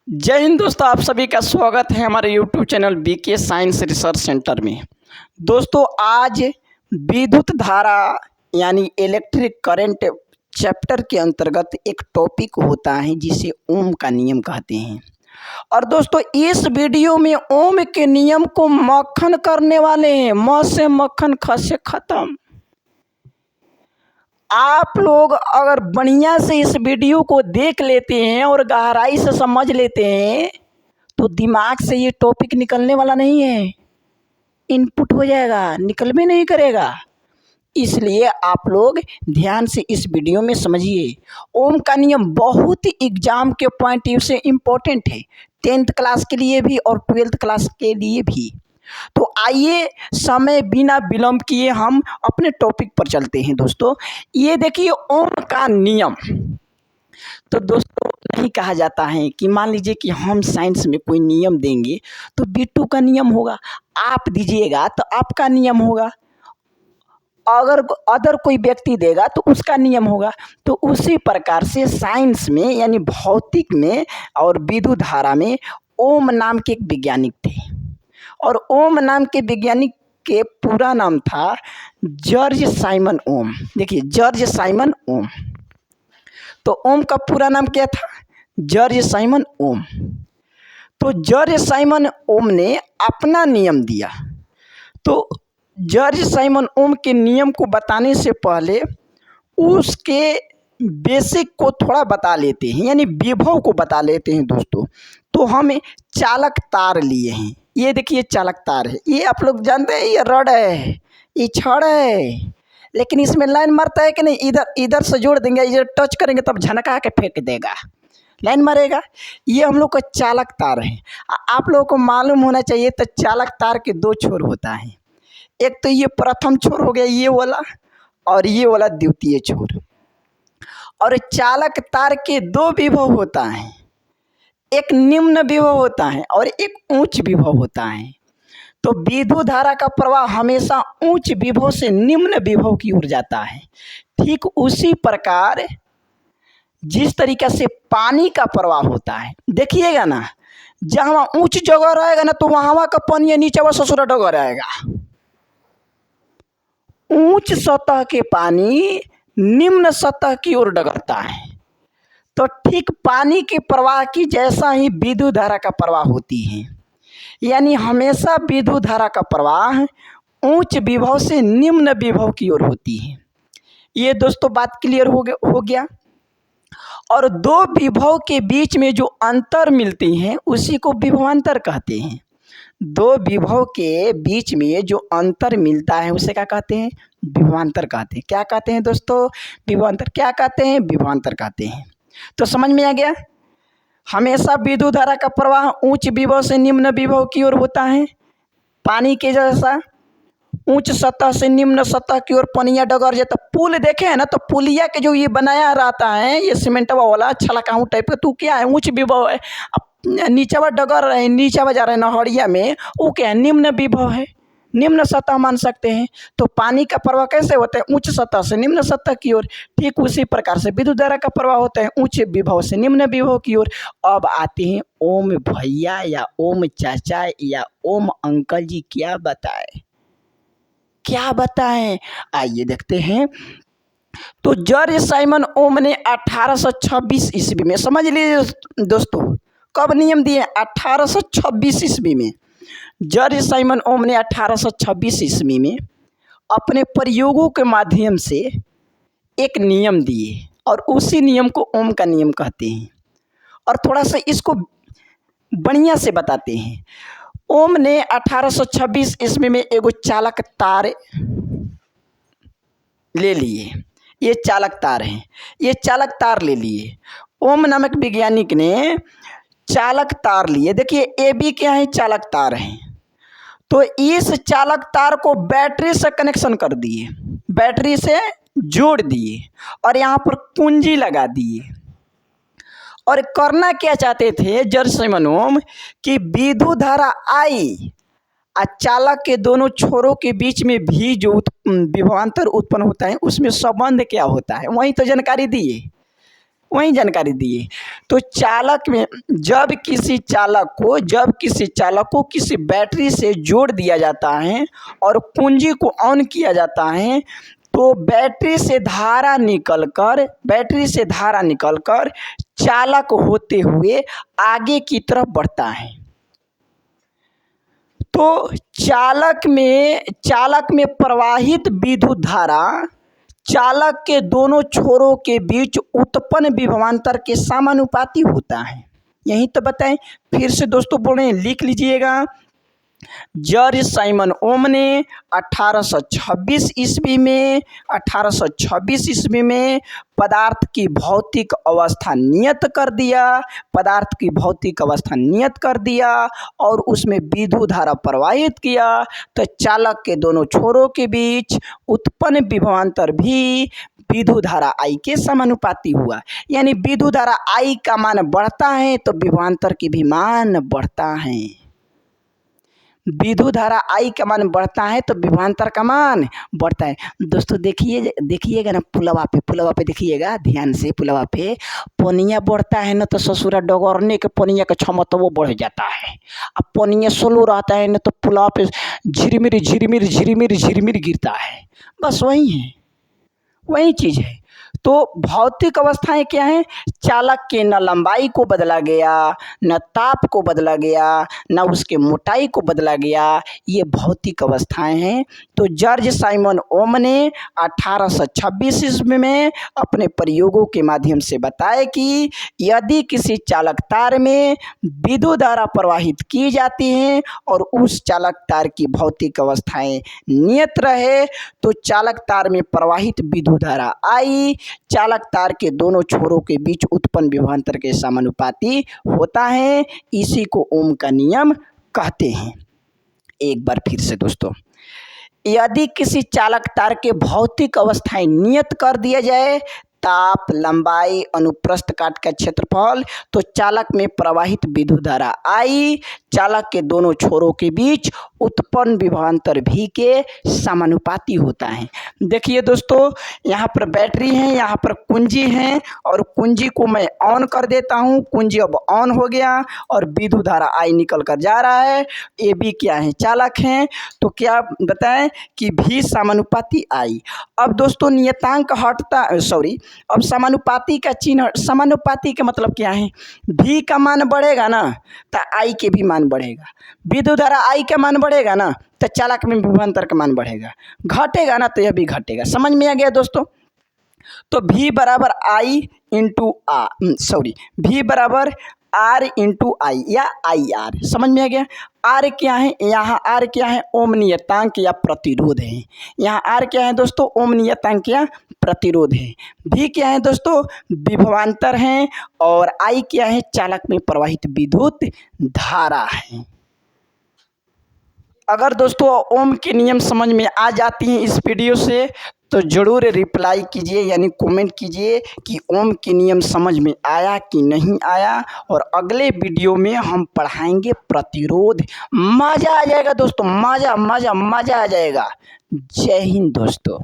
जय हिंद दोस्तों, आप सभी का स्वागत है हमारे YouTube channel BK science research centre में। दोस्तों, आज विद्युत धारा यानी इलेक्ट्रिक करंट चैप्टर के अंतर्गत एक टॉपिक होता है जिसे ओम का नियम कहते हैं। और दोस्तों, इस वीडियो में ओम के नियम को मक्खन करने वाले हैं। म से मक्खन, ख से खत्म। आप लोग अगर बढ़िया से इस वीडियो को देख लेते हैं और गहराई से समझ लेते हैं तो दिमाग से ये टॉपिक निकलने वाला नहीं है, इनपुट हो जाएगा, निकल भी नहीं करेगा। इसलिए आप लोग ध्यान से इस वीडियो में समझिए। ओम का नियम बहुत ही एग्जाम के पॉइंट व्यू से इम्पोर्टेंट है, 10th क्लास के लिए भी और 12th क्लास के लिए भी। तो आइए समय बिना विलंब किए हम अपने टॉपिक पर चलते हैं। दोस्तों, ये देखिए ओम का नियम। तो दोस्तों, नहीं कहा जाता है कि मान लीजिए कि हम साइंस में कोई नियम देंगे तो बिट्टू का नियम होगा, आप दीजिएगा तो आपका नियम होगा, अगर अदर कोई व्यक्ति देगा तो उसका नियम होगा। तो उसी प्रकार से साइंस में यानी भौतिक में और विद्युत धारा में ओम नाम के एक वैज्ञानिक थे। और ओम नाम के वैज्ञानिक के पूरा नाम था जॉर्ज साइमन ओम। देखिए, जॉर्ज साइमन ओम। तो ओम का पूरा नाम क्या था? जॉर्ज साइमन ओम। तो जॉर्ज साइमन ओम ने अपना नियम दिया। तो जॉर्ज साइमन ओम के नियम को बताने से पहले उसके बेसिक को थोड़ा बता लेते हैं, यानी विभव को बता लेते हैं। दोस्तों, तो हम चालक तार लिए हैं। ये देखिए चालक तार है, ये आप लोग जानते हैं, ये रड है, ये छड़ है, लेकिन इसमें लाइन मारता है कि नहीं? इधर इधर से जोड़ देंगे, इधर टच करेंगे तब झनका के फेंक देगा, लाइन मारेगा। ये हम लोग का चालक तार है। आप लोगों को मालूम होना चाहिए। तो चालक तार के दो छोर होता है, एक तो ये प्रथम छोर हो गया ये वाला, और ये वाला द्वितीय छोर। और चालक तार के दो विभव होता है, एक निम्न विभव होता है और एक उच्च विभव होता है। तो विद्युत धारा का प्रवाह हमेशा उच्च विभव से निम्न विभव की ओर जाता है। ठीक उसी प्रकार जिस तरीक़ा से पानी का प्रवाह होता है, देखिएगा ना, जहाँ ऊंच जगह रहेगा ना तो वहाँ का पानी नीचे व ससुरा डगर रहेगा। ऊंच सतह के पानी निम्न सतह की ओर डगरता है। तो ठीक पानी के प्रवाह की जैसा ही विद्युत धारा का प्रवाह होती है, यानी हमेशा विद्युत धारा का प्रवाह उच्च विभव से निम्न विभव की ओर होती है। ये दोस्तों बात क्लियर हो गया। और दो विभव के बीच में जो अंतर मिलती हैं उसी को विभवांतर कहते हैं। दो विभव के बीच में जो अंतर मिलता है उसे क्या कहते हैं? विभवांतर कहते हैं। क्या कहते हैं दोस्तों? विभवांतर। क्या कहते हैं? विभवांतर कहते हैं। तो समझ में आ गया। हमेशा विद्युत धारा का प्रवाह उच्च विभव से निम्न विभव की ओर होता है। पानी के जैसा उच्च सतह से निम्न सतह की ओर पनिया डगर जाता। पुल देखे हैं ना, तो पुलिया के जो ये बनाया रहता है, ये सीमेंटवा वाला छलकाऊ टाइप का, तो क्या है? उच्च विभव है। अब नीचवा डगर रहे, नीचवा जा रहे नहरिया में, वो क्या है? निम्न विभव है, निम्न सतह मान सकते हैं। तो पानी का प्रवाह कैसे होता है? उच्च सतह से निम्न सतह की ओर। ठीक उसी प्रकार से विद्युत धारा का प्रवाह होता है उच्च विभव से निम्न विभव की ओर। अब आते हैं ओम भैया या ओम चाचा या ओम अंकल जी, क्या बताएं, क्या बताएं? आइए देखते हैं। तो जॉर्ज साइमन ओम ने 1826 ईस्वी में, समझ लीजिए दोस्तों, कब नियम दिए? 1826 ईस्वी में। जॉर्ज साइमन ओम ने 1826 ईस्वी में अपने प्रयोगों के माध्यम से एक नियम दिए और उसी नियम को ओम का नियम कहते हैं। और थोड़ा सा इसको बढ़िया से बताते हैं। ओम ने 1826 ईस्वी में एगो चालक तार ले लिए। ये चालक तार हैं, ये चालक तार ले लिए। ओम नामक वैज्ञानिक ने चालक तार लिए। देखिए ए बी क्या है? चालक तार हैं। तो इस चालक तार को बैटरी से कनेक्शन कर दिए, बैटरी से जोड़ दिए और यहाँ पर कुंजी लगा दिए। और करना क्या चाहते थे जॉर्ज साइमन ओम? कि विद्युत धारा आई और चालक के दोनों छोरों के बीच में भी जो विभवांतर उत्पन्न होता है उसमें संबंध क्या होता है, वही तो जानकारी दिए। वही जानकारी दिए। तो चालक में जब किसी चालक को किसी बैटरी से जोड़ दिया जाता है और कुंजी को ऑन किया जाता है, तो बैटरी से धारा निकलकर चालक होते हुए आगे की तरफ बढ़ता है। तो चालक में प्रवाहित विद्युत धारा चालक के दोनों छोरों के बीच उत्पन्न विभवांतर के समानुपाती होता है। यही तो बताएं, फिर से दोस्तों बोल रहे हैं, लिख लीजिएगा। जॉर्ज साइमन ओम ने 1826 ईस्वी में पदार्थ की भौतिक अवस्था नियत कर दिया और उसमें विद्युत धारा प्रवाहित किया। तो चालक के दोनों छोरों के बीच उत्पन्न विभवांतर भी विद्युत धारा I के समानुपाती हुआ। यानी विद्युत धारा I का मान बढ़ता है तो विभवांतर की भी मान बढ़ता है। विद्युत धारा I का मान बढ़ता है तो विभवांतर का मान बढ़ता है। दोस्तों देखिएगा ना, पुलवा पे देखिएगा ध्यान से। पुलवा पे पनिया बढ़ता है ना तो ससुरा डगरने के पनिया का क्षमता वो बढ़ जाता है। अब पनिया स्लो रहता है ना तो पुलवा पे झिरमिर गिरता है। बस वही चीज़ है। तो भौतिक अवस्थाएं क्या हैं? चालक के न लंबाई को बदला गया, न ताप को बदला गया, न उसके मोटाई को बदला गया, ये भौतिक अवस्थाएं हैं। तो जॉर्ज साइमन ओम ने 1826 ईस्वी में अपने प्रयोगों के माध्यम से बताया कि यदि किसी चालक तार में विद्युत धारा प्रवाहित की जाती है और उस चालक तार की भौतिक अवस्थाएं नियत रहे तो चालक तार में प्रवाहित विद्युत धारा I चालक तार के दोनों छोरों के बीच उत्पन्न विभवांतर के समानुपाती होता है। इसी को ओम का नियम कहते हैं। एक बार फिर से दोस्तों, यदि किसी चालक तार के भौतिक अवस्थाएं नियत कर दिया जाए, ताप, लंबाई, अनुप्रस्थ काट का क्षेत्रफल, तो चालक में प्रवाहित विद्युत धारा I चालक के दोनों छोरों के बीच उत्पन्न विभवांतर V के समानुपाती होता है। देखिए दोस्तों, यहाँ पर बैटरी है, यहाँ पर कुंजी है और कुंजी को मैं ऑन कर देता हूँ। कुंजी अब ऑन हो गया और विद्युत धारा I निकल कर जा रहा है। ए बी क्या है? चालक हैं। तो क्या बताएं कि V समानुपाती I। अब दोस्तों नियतांक अब समानुपाती का चिन्ह, समानुपाती का मतलब क्या है? V का मान बढ़ेगा ना तो I के भी मान बढ़ेगा। विद्युत धारा I का मान बढ़ेगा ना तो चालक में विभवांतर का मान बढ़ेगा। घटेगा ना तो यह भी घटेगा। समझ में आ गया दोस्तों? तो V बराबर R इंटू I या IR। समझ में आ गया? R क्या है? यहाँ R क्या है? ओम नियतांक या प्रतिरोध है। यहाँ R क्या है दोस्तों? ओम नियतांक या प्रतिरोध है। V क्या है दोस्तों? विभवांतर है। और I क्या है? चालक में प्रवाहित विद्युत धारा है। अगर दोस्तों ओम के नियम समझ में आ जाती हैं इस वीडियो से तो ज़रूर रिप्लाई कीजिए, यानी कमेंट कीजिए कि ओम के नियम समझ में आया कि नहीं आया। और अगले वीडियो में हम पढ़ाएंगे प्रतिरोध। मज़ा आ जाएगा दोस्तों, मज़ा आ जाएगा। जय हिंद दोस्तों।